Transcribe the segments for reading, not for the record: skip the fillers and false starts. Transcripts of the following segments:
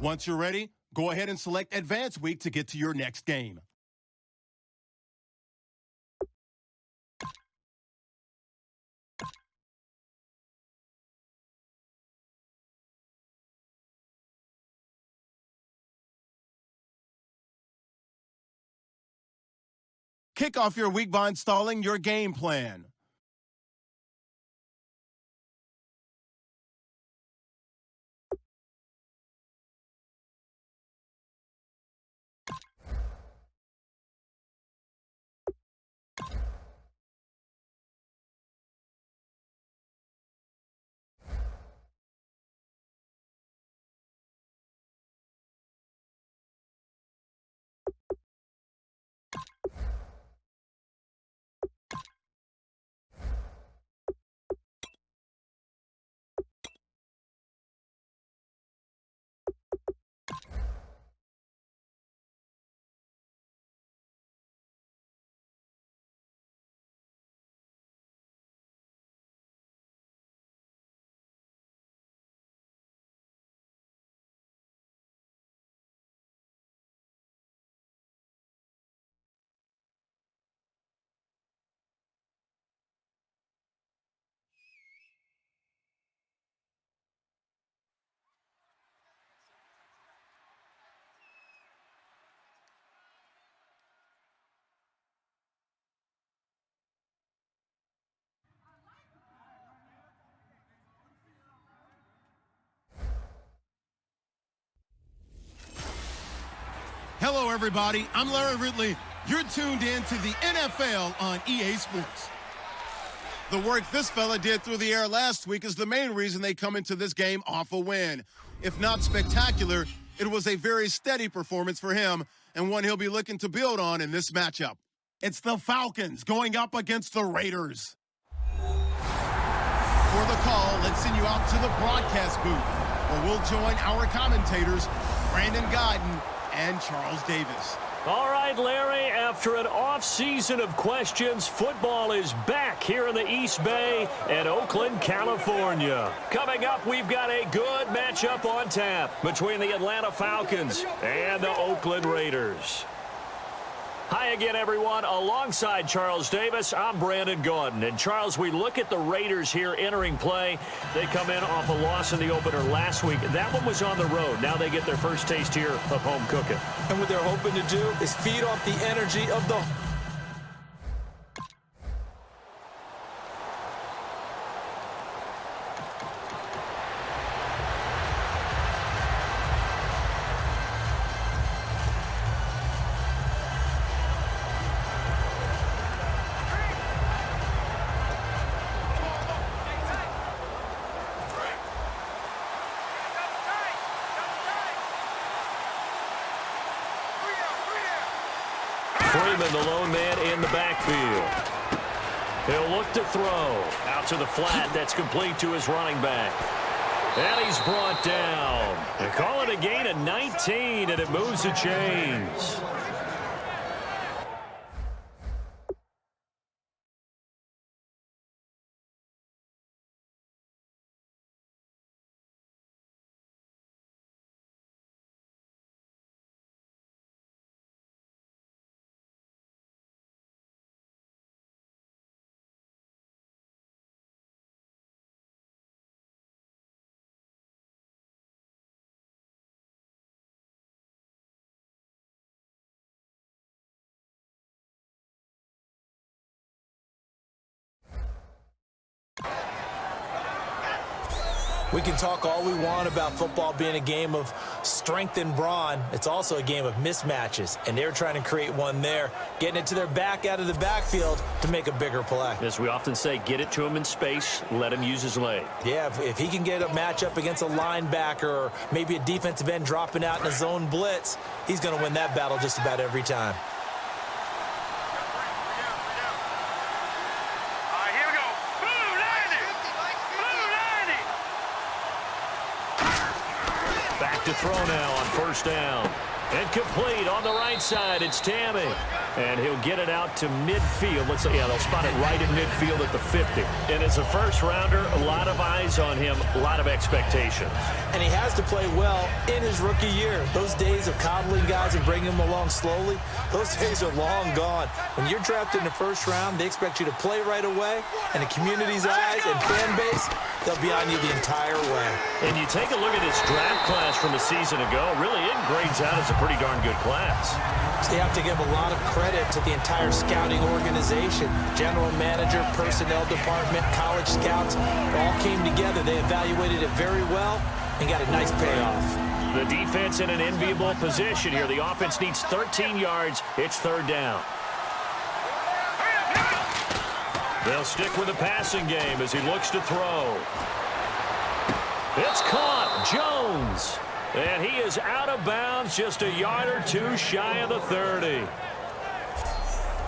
Once you're ready, go ahead and select Advance Week to get to your next game. Kick off your week by installing your game plan. Hello, everybody. I'm Larry Ridley. You're tuned in to the NFL on EA Sports. The work this fella did through the air last week is the main reason they come into this game off a win. If not spectacular, it was a very steady performance for him and one he'll be looking to build on in this matchup. It's the Falcons going up against the Raiders. For the call, let's send you out to the broadcast booth, where we'll join our commentators, Brandon Godden and Charles Davis. All right, Larry, after an off-season of questions, football is back here in the East Bay and Oakland, California. Coming up, we've got a good matchup on tap between the Atlanta Falcons and the Oakland Raiders. Hi again, everyone. Alongside Charles Davis, I'm Brandon Gaudin. And, Charles, we look at the Raiders here entering play. They come in off a loss in the opener last week. That one was on the road. Now they get their first taste here of home cooking. And what they're hoping to do is feed off the energy of the... Freeman, the lone man in the backfield. He'll look to throw. Out to the flat. That's complete to his running back. And he's brought down. They call it a gain of 19, and it moves the chains. We can talk all we want about football being a game of strength and brawn. It's also a game of mismatches, and they're trying to create one there, getting it to their back out of the backfield to make a bigger play. As we often say, get it to him in space, let him use his leg. Yeah, if he can get a matchup against a linebacker or maybe a defensive end dropping out in a zone blitz, he's going to win that battle just about every time. To throw now on first down. And complete on the right side. It's Tammy. And he'll get it out to midfield. Let's say, yeah, they'll spot it right in midfield at the 50. And as a first-rounder, a lot of eyes on him, a lot of expectations. And he has to play well in his rookie year. Those days of coddling guys and bringing them along slowly, those days are long gone. When you're drafted in the first round, they expect you to play right away. And the community's eyes and fan base, they'll be on you the entire way. And you take a look at this draft class from a season ago, really it grades out as a pretty darn good class. So you have to give a lot of credit to the entire scouting organization. General manager, personnel department, college scouts, all came together. They evaluated it very well and got a nice payoff. The defense in an enviable position here. The offense needs 13 yards. It's third down. They'll stick with the passing game as he looks to throw. It's caught. Jones. And he is out of bounds, just a yard or two shy of the 30.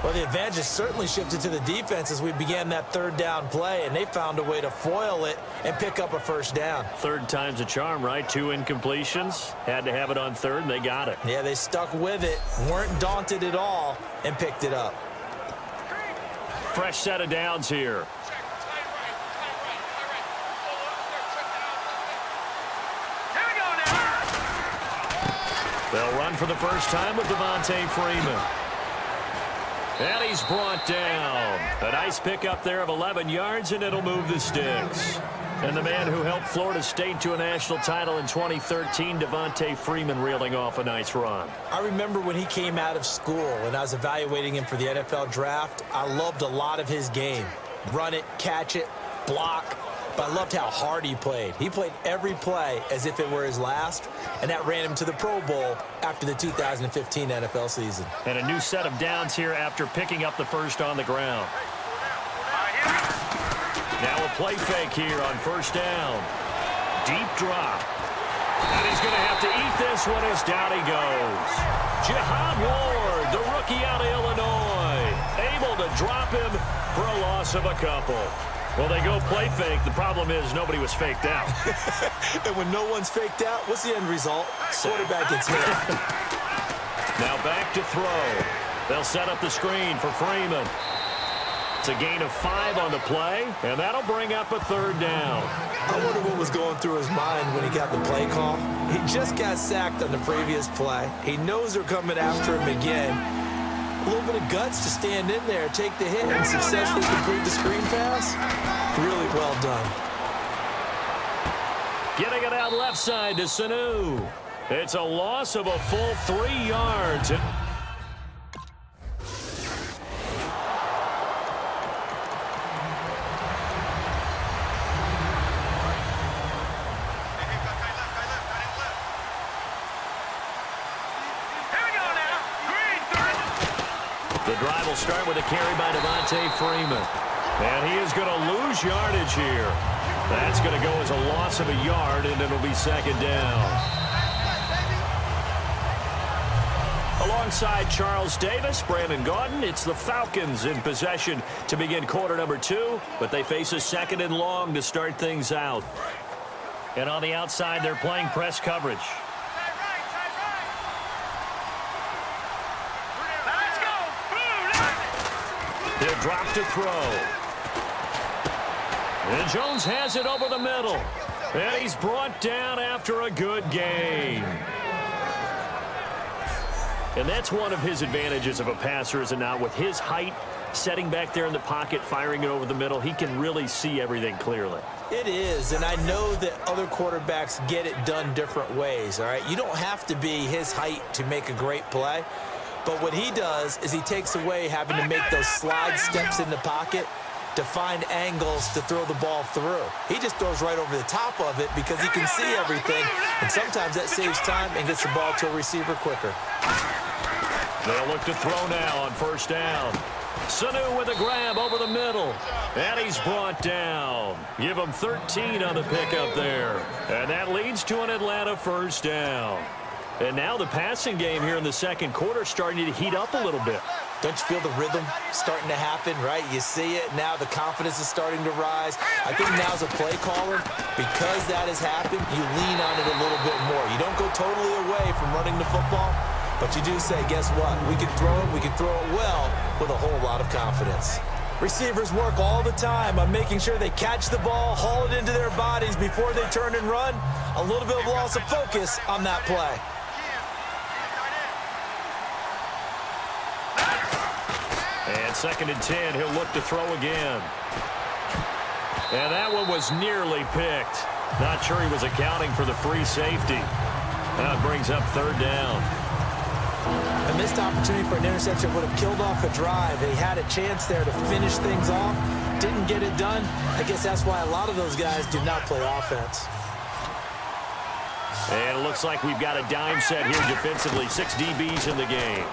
Well, the advantage has certainly shifted to the defense as we began that third down play, and they found a way to foil it and pick up a first down. Third time's a charm, right? 2 incompletions. Had to have it on third, and they got it. Yeah, they stuck with it, weren't daunted at all, and picked it up. Fresh set of downs here. They'll run for the first time with Devontae Freeman. And he's brought down. A nice pickup there of 11 yards, and it'll move the sticks. And the man who helped Florida State to a national title in 2013, Devontae Freeman, reeling off a nice run. I remember when he came out of school and I was evaluating him for the NFL draft. I loved a lot of his game. Run it, catch it, block. But I loved how hard he played. He played every play as if it were his last, and that ran him to the Pro Bowl after the 2015 NFL season. And a new set of downs here after picking up the first on the ground. Now a play fake here on first down. Deep drop. And he's going to have to eat this one as down he goes. Jihad Ward, the rookie out of Illinois, able to drop him for a loss of a couple. Well, they go play fake. The problem is nobody was faked out. And when no one's faked out, what's the end result? Quarterback gets hit. Now back to throw. They'll set up the screen for Freeman. It's a gain of 5 on the play, and that'll bring up a third down. I wonder what was going through his mind when he got the play call. He just got sacked on the previous play. He knows they're coming after him again. A little bit of guts to stand in there, take the hit, and successfully complete the screen pass. Really well done. Getting it out left side to Sanu. It's a loss of a full 3 yards. The drive will start with a carry by Devontae Freeman. And he is going to lose yardage here. That's going to go as a loss of a yard, and it'll be second down. Alongside Charles Davis, Brandon Gaudin, it's the Falcons in possession to begin quarter number 2, but they face a second and long to start things out. And on the outside, they're playing press coverage. He'll drop to throw. And Jones has it over the middle. And he's brought down after a good gain. And that's one of his advantages of a passer, is it not? With his height, setting back there in the pocket, firing it over the middle, he can really see everything clearly. It is, and I know that other quarterbacks get it done different ways, all right? You don't have to be his height to make a great play. But what he does is he takes away having to make those slide steps in the pocket to find angles to throw the ball through. He just throws right over the top of it because he can see everything, and sometimes that saves time and gets the ball to a receiver quicker. They'll look to throw now on first down. Sanu with a grab over the middle, and he's brought down. Give him 13 on the pickup there, and that leads to an Atlanta first down. And now the passing game here in the second quarter starting to heat up a little bit. Don't you feel the rhythm starting to happen, right? You see it. Now the confidence is starting to rise. I think now's a play caller. Because that has happened, you lean on it a little bit more. You don't go totally away from running the football, But you do say, guess what? We can throw it, we can throw it well with a whole lot of confidence. Receivers work all the time on making sure they catch the ball, haul it into their bodies before they turn and run. A little bit of loss of focus on that play. And 2nd and 10, he'll look to throw again. And that one was nearly picked. Not sure he was accounting for the free safety. Now it brings up 3rd down. A missed opportunity for an interception would have killed off a drive. They had a chance there to finish things off. Didn't get it done. I guess that's why a lot of those guys do not play offense. And it looks like we've got a dime set here defensively. 6 DBs in the game.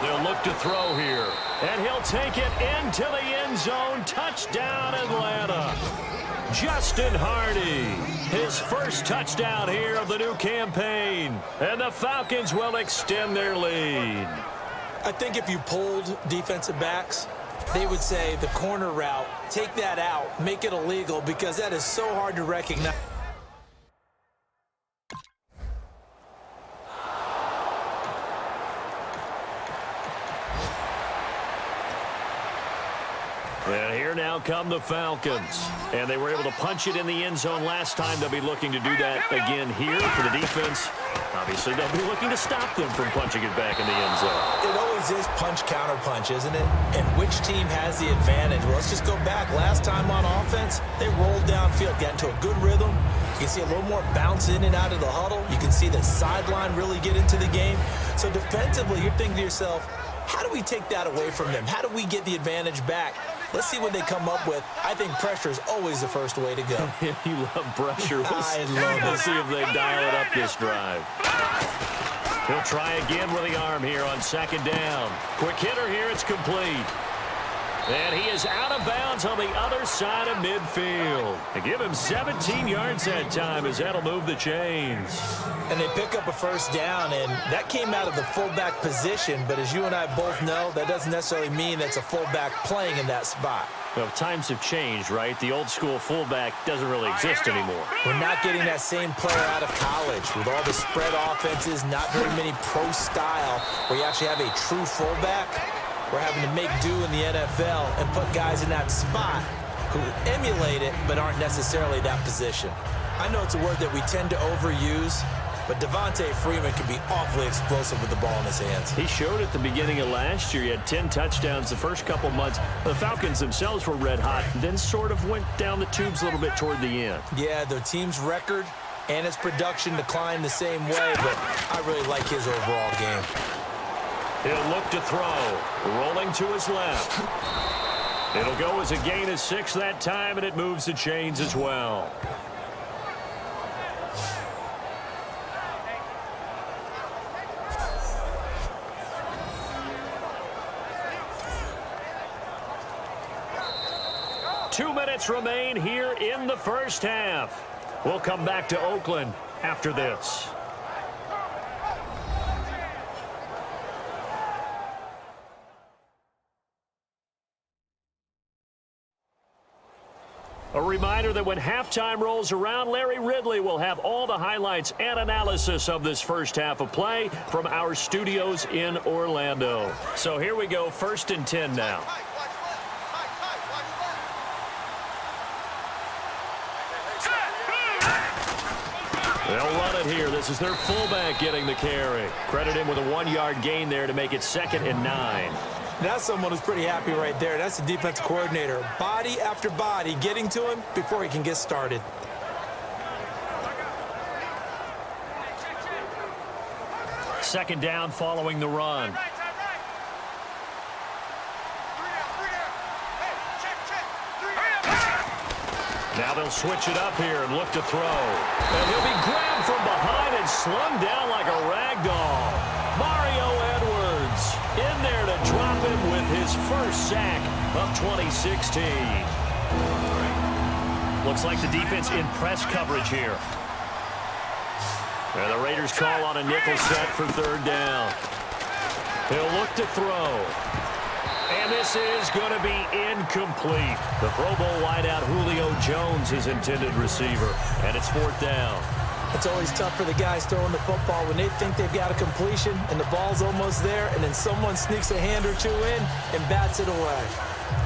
They'll look to throw here. And he'll take it into the end zone. Touchdown, Atlanta. Justin Hardy, his first touchdown here of the new campaign. And the Falcons will extend their lead. I think if you polled defensive backs, they would say the corner route, take that out, make it illegal, because that is so hard to recognize. And here now come the Falcons. And they were able to punch it in the end zone last time. They'll be looking to do that again here for the defense. Obviously, they'll be looking to stop them from punching it back in the end zone. It always is punch-counter-punch, isn't it? And which team has the advantage? Well, let's just go back. Last time on offense, they rolled downfield, got into a good rhythm. You can see a little more bounce in and out of the huddle. You can see the sideline really get into the game. So defensively, you're thinking to yourself, how do we take that away from them? How do we get the advantage back? Let's see what they come up with. I think pressure is always the first way to go. You love pressure. I love it. Let's see if they dial it up this drive. He'll try again with the arm here on 2nd down. Quick hitter here. It's complete. And he is out of bounds on the other side of midfield. They give him 17 yards that time as that'll move the chains. And they pick up a 1st down, and that came out of the fullback position. But as you and I both know, that doesn't necessarily mean it's a fullback playing in that spot. Well, times have changed, right? The old school fullback doesn't really exist anymore. We're not getting that same player out of college. With all the spread offenses, not very many pro style, where you actually have a true fullback. We're having to make do in the NFL and put guys in that spot who emulate it but aren't necessarily that position. I know it's a word that we tend to overuse, but Devontae Freeman can be awfully explosive with the ball in his hands. He showed at the beginning of last year. He had 10 touchdowns the first couple months. The Falcons themselves were red hot, then sort of went down the tubes a little bit toward the end. Yeah, their team's record and its production declined the same way, but I really like his overall game. He'll look to throw. Rolling to his left. It'll go as a gain of 6 that time, and it moves the chains as well. Two minutes remain here in the first half. We'll come back to Oakland after this. A reminder that when halftime rolls around, Larry Ridley will have all the highlights and analysis of this first half of play from our studios in Orlando. So here we go, 1st and 10 now. They'll run it here. This is their fullback getting the carry. Credit him with a 1-yard gain there to make it 2nd and 9. That's someone who's pretty happy right there. That's the defensive coordinator. Body after body getting to him before he can get started. Second down following the run. Now they'll switch it up here and look to throw. And he'll be grabbed from behind and slung down like a rag doll. Mario Edwards in there to drop him with his first sack of 2016. Looks like the defense in press coverage here. And the Raiders call on a nickel set for 3rd down. He'll look to throw. And this is going to be incomplete. The Pro Bowl wideout Julio Jones is intended receiver. And it's 4th down. It's always tough for the guys throwing the football when they think they've got a completion and the ball's almost there, and then someone sneaks a hand or two in and bats it away.